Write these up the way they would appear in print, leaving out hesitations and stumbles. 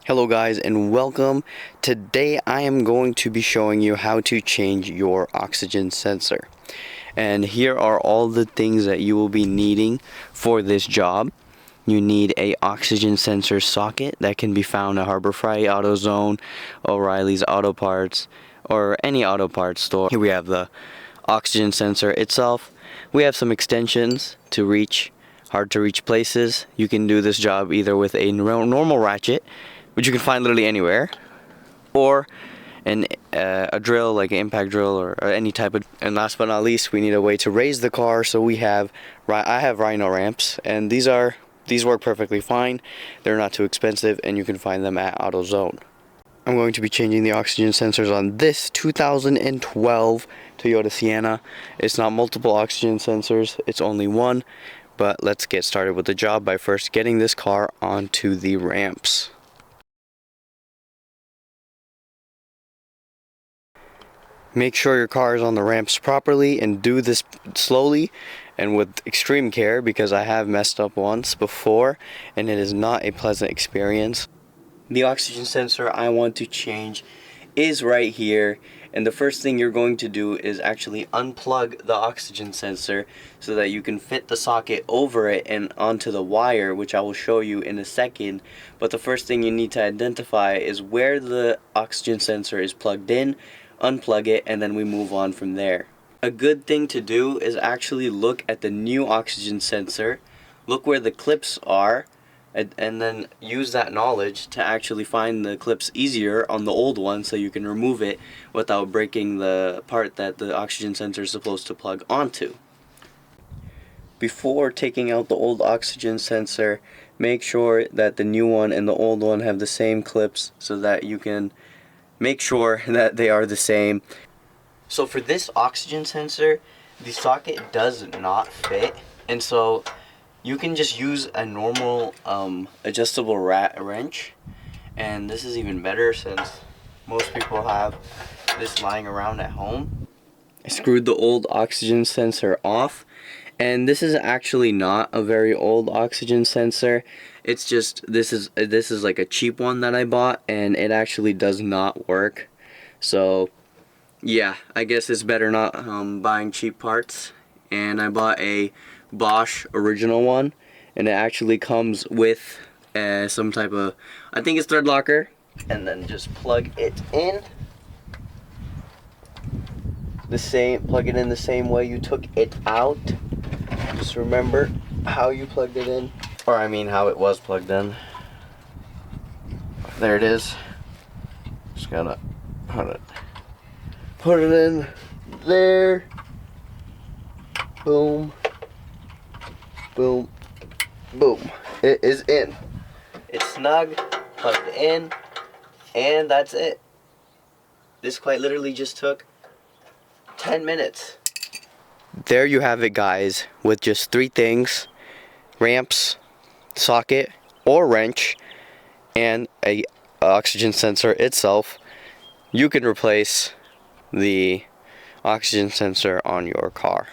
Hello guys and welcome. Today I am going to be showing you how to change your oxygen sensor. And here are all the things that you will be needing for this job. You need a oxygen sensor socket that can be found at Harbour, AutoZone, O'Reilly's Auto Parts, or any auto parts store. Here we have the oxygen sensor itself. We have some extensions to reach hard to reach places. You can do this job either with a normal ratchet, which you can find literally anywhere, or a drill like an impact drill or any type of. And last but not least, we need a way to raise the car. So I have Rhino Ramps, and these work perfectly fine. They're not too expensive, and you can find them at AutoZone. I'm going to be changing the oxygen sensors on this 2012 Toyota Sienna. It's not multiple oxygen sensors, it's only one. But let's get started with the job by first getting this car onto the ramps. Make sure your car is on the ramps properly, and do this slowly and with extreme care, because I have messed up once before and it is not a pleasant experience. The oxygen sensor I want to change is right here, and the first thing you're going to do is actually unplug the oxygen sensor so that you can fit the socket over it and onto the wire, which I will show you in a second. But the first thing you need to identify is where the oxygen sensor is plugged in, unplug it, and then we move on from there. A good thing to do is actually look at the new oxygen sensor, look where the clips are, and then use that knowledge to actually find the clips easier on the old one, so you can remove it without breaking the part that the oxygen sensor is supposed to plug onto. Before taking out the old oxygen sensor, make sure that the new one and the old one have the same clips so that you can make sure that they are the same. So for this oxygen sensor, the socket does not fit, and so you can just use a normal adjustable wrench, and this is even better since most people have this lying around at home. I screwed the old oxygen sensor off, and this is actually not a very old oxygen sensor. It's just this is like a cheap one that I bought, and it actually does not work. So yeah, I guess it's better not buying cheap parts. And I bought a Bosch original one, and it actually comes with some type of, I think it's thread locker, and then just plug it in the same way you took it out. Just remember how you plugged it in, or I mean how it was plugged in. There it is. Just gotta put it in there. Boom, boom, boom. It is in. It's snug, plugged in, and that's it. This quite literally just took 10 minutes. There you have it, guys, with just 3 things: ramps, socket or wrench, and a oxygen sensor itself. You can replace the oxygen sensor on your car.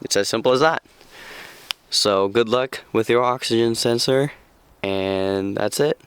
It's as simple as that. So good luck with your oxygen sensor, and that's it.